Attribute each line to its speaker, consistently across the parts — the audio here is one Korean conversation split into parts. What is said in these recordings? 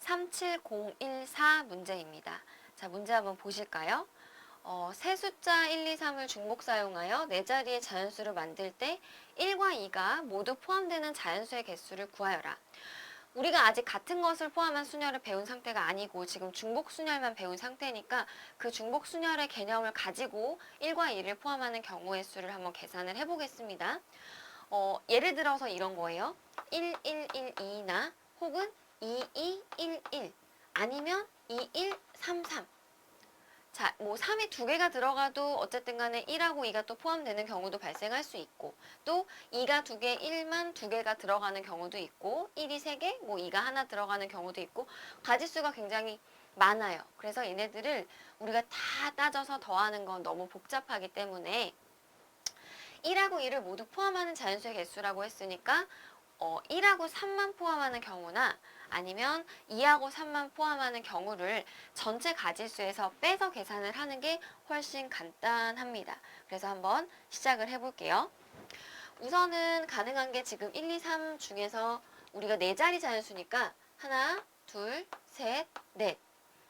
Speaker 1: 37014 문제입니다. 자, 문제 한번 보실까요? 세 숫자 1, 2, 3을 중복 사용하여 네 자리의 자연수를 만들 때 1과 2가 모두 포함되는 자연수의 개수를 구하여라. 우리가 아직 같은 것을 포함한 순열을 배운 상태가 아니고 지금 중복 순열만 배운 상태니까 그 중복 순열의 개념을 가지고 1과 2를 포함하는 경우의 수를 한번 계산을 해보겠습니다. 예를 들어서 이런 거예요. 1, 1, 1, 2나 혹은 2, 2, 1, 1 아니면 2, 1, 3, 3. 자, 뭐 3이 두 개가 들어가도 어쨌든 간에 1하고 2가 또 포함되는 경우도 발생할 수 있고 또 2가 두 개, 1만 두 개가 들어가는 경우도 있고 1이 세 개, 뭐 2가 하나 들어가는 경우도 있고 가지수가 굉장히 많아요. 그래서 얘네들을 우리가 다 따져서 더하는 건 너무 복잡하기 때문에 1하고 2를 모두 포함하는 자연수의 개수라고 했으니까 1하고 3만 포함하는 경우나 아니면 2하고 3만 포함하는 경우를 전체 가지수에서 빼서 계산을 하는 게 훨씬 간단합니다. 그래서 한번 시작을 해볼게요. 우선은 가능한 게 지금 1, 2, 3 중에서 우리가 네 자리 자연수니까 하나, 둘, 셋, 넷.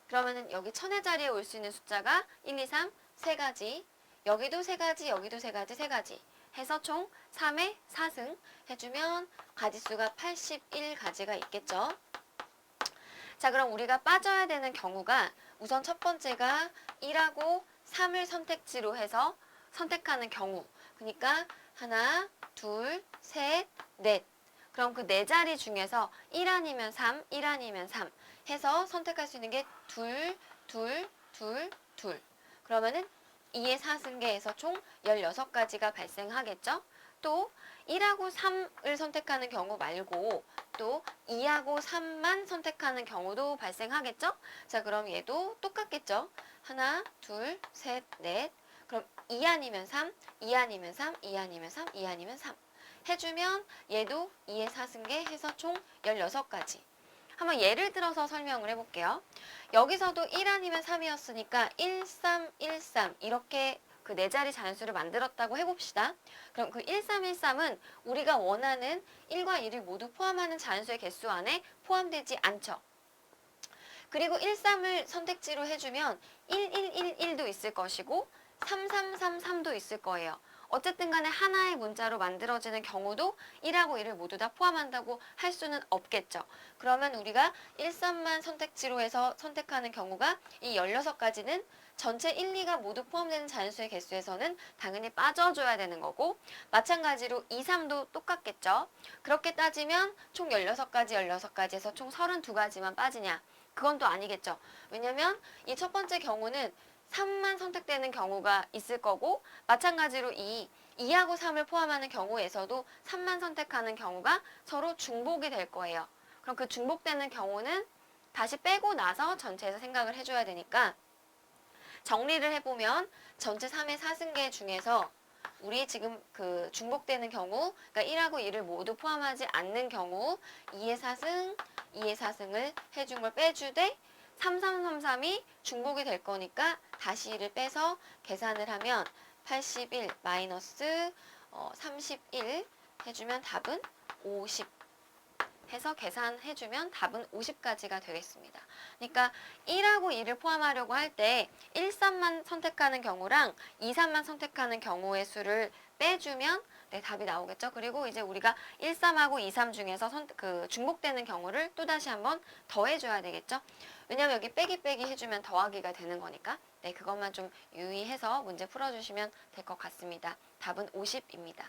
Speaker 1: 그러면은 여기 천의 자리에 올 수 있는 숫자가 1, 2, 3, 세 가지. 여기도 세 가지, 여기도 세 가지, 세 가지. 해서 총 3의 4승 해주면 가지수가 81가지가 있겠죠. 자, 그럼 우리가 빠져야 되는 경우가 우선 첫 번째가 1하고 3을 선택지로 해서 선택하는 경우. 그러니까 하나, 둘, 셋, 넷. 그럼 그 네 자리 중에서 1 아니면 3, 1 아니면 3 해서 선택할 수 있는 게 둘, 둘, 둘, 둘. 그러면은 2의 4승계에서 총 16가지가 발생하겠죠? 또 1하고 3을 선택하는 경우 말고 또 2하고 3만 선택하는 경우도 발생하겠죠? 자, 그럼 얘도 똑같겠죠? 하나, 둘, 셋, 넷. 그럼 2 아니면 3, 2 아니면 3, 2 아니면 3, 2 아니면 3 해주면 얘도 2의 4승계 해서 총 16가지. 한번 예를 들어서 설명을 해볼게요. 여기서도 1 아니면 3이었으니까 1, 3, 1, 3 이렇게 그 네 자리 자연수를 만들었다고 해봅시다. 그럼 그 1, 3, 1, 3은 우리가 원하는 1과 2를 모두 포함하는 자연수의 개수 안에 포함되지 않죠. 그리고 1, 3을 선택지로 해주면 1, 1, 1, 1도 있을 것이고 3, 3, 3, 3도 있을 거예요. 어쨌든 간에 하나의 문자로 만들어지는 경우도 1하고 2를 모두 다 포함한다고 할 수는 없겠죠. 그러면 우리가 1, 3만 선택지로 해서 선택하는 경우가 이 16가지는 전체 1, 2가 모두 포함되는 자연수의 개수에서는 당연히 빠져줘야 되는 거고 마찬가지로 2, 3도 똑같겠죠. 그렇게 따지면 총 16가지, 16가지에서 총 32가지만 빠지냐? 그건 또 아니겠죠. 왜냐면 이 첫 번째 경우는 3만 선택되는 경우가 있을 거고 마찬가지로 2하고 3을 포함하는 경우에서도 3만 선택하는 경우가 서로 중복이 될 거예요. 그럼 그 중복되는 경우는 다시 빼고 나서 전체에서 생각을 해줘야 되니까 정리를 해보면 전체 3의 4승계 중에서 우리 지금 그 중복되는 경우, 그러니까 1하고 2를 모두 포함하지 않는 경우 2의 4승, 2의 4승을 해준 걸 빼주되 3333이 중복이 될 거니까 다시 1을 빼서 계산을 하면 81 마이너스 31 해주면 답은 50 해서 계산해주면 답은 50가지가 되겠습니다. 그러니까 1하고 2를 포함하려고 할 때 1, 3만 선택하는 경우랑 2, 3만 선택하는 경우의 수를 빼주면 네, 답이 나오겠죠. 그리고 이제 우리가 1, 3하고 2, 3 중에서 중복되는 경우를 또다시 한번 더해줘야 되겠죠. 왜냐면 여기 빼기 빼기 해주면 더하기가 되는 거니까 네, 그것만 좀 유의해서 문제 풀어주시면 될 것 같습니다. 답은 50입니다.